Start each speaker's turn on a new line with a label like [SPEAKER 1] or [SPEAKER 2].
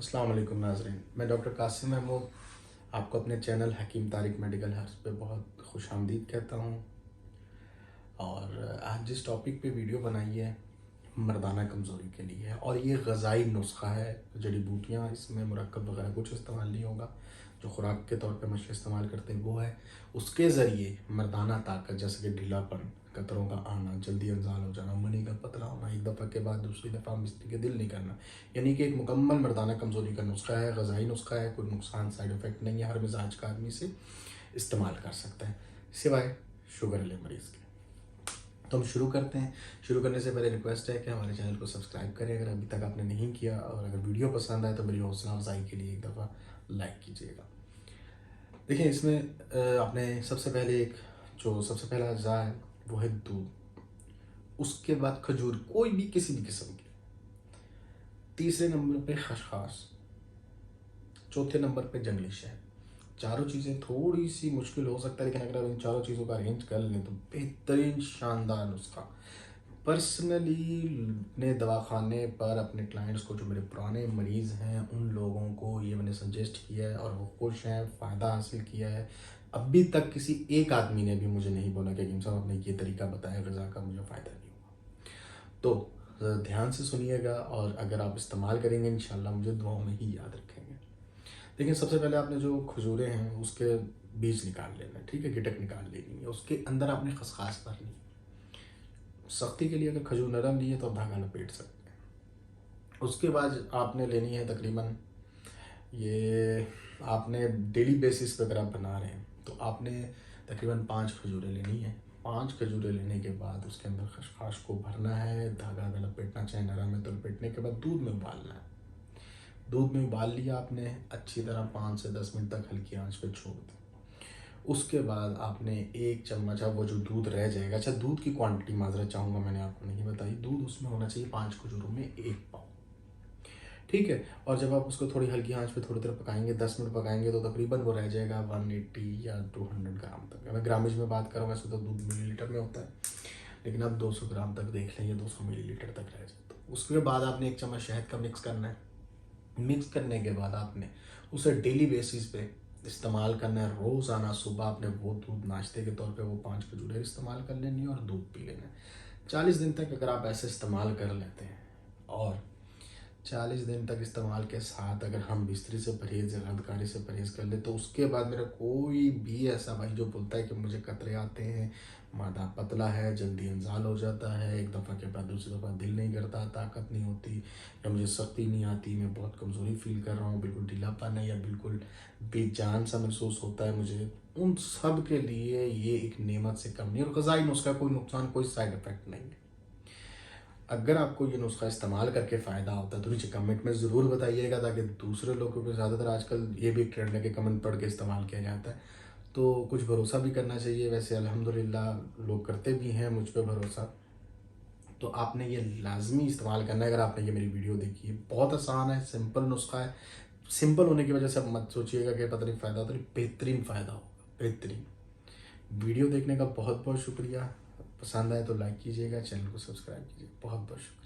[SPEAKER 1] السلام علیکم ناظرین، میں ڈاکٹر قاسم محمود آپ کو اپنے چینل حکیم طارق میڈیکل ہربس پہ بہت خوش آمدید کہتا ہوں۔ اور آج جس ٹاپک پہ ویڈیو بنائی ہے مردانہ کمزوری کے لیے ہے، اور یہ غذائی نسخہ ہے، جڑی بوٹیاں اس میں مرکب وغیرہ کچھ استعمال نہیں ہوگا، جو خوراک کے طور پہ مچھلی استعمال کرتے ہیں وہ ہے، اس کے ذریعے مردانہ طاقت جیسے کہ ڈھیلا پن، قطروں کا آنا، جلدی انزال ہو جانا، منی کا پتلا ہونا، ایک دفعہ کے بعد دوسری دفعہ مستری کے دل نہیں کرنا، یعنی کہ ایک مکمل مردانہ کمزوری کا نسخہ ہے، غذائی نسخہ ہے، کوئی نقصان سائیڈ افیکٹ نہیں ہے، ہر مزاج کا آدمی سے استعمال کر سکتا ہے سوائے شوگر والے مریض کے۔ تو ہم شروع کرتے ہیں۔ شروع کرنے سے پہلے ریکویسٹ ہے کہ ہمارے چینل کو سبسکرائب کریں اگر ابھی تک آپ نے نہیں کیا، اور اگر ویڈیو پسند آئے تو میری حوصلہ افزائی کے لیے ایک دفعہ لائک کیجیے گا۔ دیکھیں، اس میں آپ نے سب سے پہلا اجزاء ہے وہ ہے دودھ، اس کے بعد کھجور کوئی بھی کسی بھی قسم کی، تیسرے نمبر پہ خشخاش، چوتھے نمبر پہ جنگلی شہد۔ چاروں چیزیں تھوڑی سی مشکل ہو سکتا ہے، لیکن اگر آپ ان چاروں چیزوں کا ارینج کر لیں تو بہترین شاندار نسخہ۔ پرسنلی اپنے دواخانے پر اپنے کلائنٹس کو، جو میرے پرانے مریض ہیں، ان لوگوں کو یہ میں نے سجیسٹ کیا ہے اور وہ خوش ہیں، فائدہ حاصل کیا ہے۔ ابھی تک کسی ایک آدمی نے بھی مجھے نہیں بولا کہ حکیم صاحب آپ نے یہ طریقہ بتایا غذا کا، مجھے فائدہ نہیں ہوا۔ تو دھیان سے سنیے گا، اور اگر آپ استعمال کریں گے انشاءاللہ مجھے دعاؤں میں ہی یاد رکھیں گے۔ لیکن سب سے پہلے آپ نے جو کھجوریں ہیں اس کے بیج نکال لینا ہے، ٹھیک ہے، گٹک نکال لینی ہے، اس کے اندر آپ نے خسخاس بھرنی ہے۔ سختی کے لیے اگر کھجور نرم نہیں ہے تو آپ دھاگا لپیٹ سکتے ہیں۔ اس کے بعد آپ نے لینی ہے تقریباً، یہ آپ نے ڈیلی بیسس پہ اگر آپ بنا رہے ہیں تو آپ نے تقریباً 5 کھجوریں لینی ہیں۔ 5 کھجوریں لینے کے بعد اس کے اندر خشخاش کو بھرنا ہے، دھاگا اگر لپیٹنا چاہیں نرم ہے تو لپیٹنے کے بعد دودھ میں ابالنا ہے۔ دودھ میں ابال لیا آپ نے اچھی طرح، 5 سے 10 منٹ تک ہلکی آنچ پہ چھوڑ دیں۔ اس کے بعد آپ نے 1 چمچ، اب وہ جو دودھ رہ جائے گا، اچھا دودھ کی کوانٹٹی معذرت چاہوں گا میں نے آپ کو نہیں بتائی، دودھ اس میں ہونا چاہیے 5 کھجوروں میں 1 پاؤ، ٹھیک ہے۔ اور جب آپ اس کو تھوڑی ہلکی آنچ پہ تھوڑی دیر پکائیں گے، 10 منٹ پکائیں گے، تو تقریباً وہ رہ جائے گا 180 یا 200 گرام تک۔ میں گرامج میں بات کروں، ویسے تو دودھ ملی لیٹر میں ہوتا ہے، لیکن اب 200 گرام تک دیکھ لیں، یا 200 ملی لیٹر تک رہ جائے۔ تو اس کے بعد آپ نے 1 چمچ شہد کا مکس کرنا ہے۔ مکس کرنے کے بعد آپ نے اسے ڈیلی بیسس پہ استعمال کرنا ہے۔ روزانہ صبح آپ نے وہ دودھ ناشتے کے طور پہ وہ 5 کھجوریں استعمال کر لینی ہے اور دودھ پی لینا ہے۔ 40 دن تک اگر آپ ایسے استعمال کر لیتے ہیں، اور 40 دن تک استعمال کے ساتھ اگر ہم بستری سے پرہیز یا غدکاری سے پرہیز کر لیں، تو اس کے بعد میرا کوئی بھی ایسا بھائی جو بولتا ہے کہ مجھے قطرے آتے ہیں، معدہ پتلا ہے، جلدی انزال ہو جاتا ہے، ایک دفعہ کے بعد دوسری دفعہ دل نہیں کرتا، طاقت نہیں ہوتی، یا مجھے سختی نہیں آتی، میں بہت کمزوری فیل کر رہا ہوں، بالکل ڈھیلا پن ہے، یا بالکل بے جان سا محسوس ہوتا ہے مجھے، ان سب کے لیے یہ ایک نعمت سے کم نہیں، اور غذائی نسخہ، کوئی نقصان، کوئی سائیڈ افیکٹ نہیں ہے۔ اگر آپ کو یہ نسخہ استعمال کر کے فائدہ ہوتا ہے تو نیچے کمنٹ میں ضرور بتائیے گا، تاکہ دوسرے لوگوں کو، زیادہ تر آج کل یہ بھی ٹرینڈ ہے کہ کمنٹ پڑھ کے استعمال کیا جاتا ہے، تو کچھ بھروسہ بھی کرنا چاہیے۔ ویسے الحمدللہ لوگ کرتے بھی ہیں مجھ پہ بھروسہ، تو آپ نے یہ لازمی استعمال کرنا ہے۔ اگر آپ نے یہ میری ویڈیو دیکھی ہے، بہت آسان ہے، سمپل نسخہ ہے۔ سمپل ہونے کی وجہ سے اب مت سوچیے گا کہ پتہ نہیں فائدہ ہوتا، بہترین فائدہ ہوگا، بہترین۔ ویڈیو دیکھنے کا بہت بہت شکریہ، پسند آئے تو لائک کیجیے گا، چینل کو سبسکرائب کیجیے، بہت بہت شکریہ۔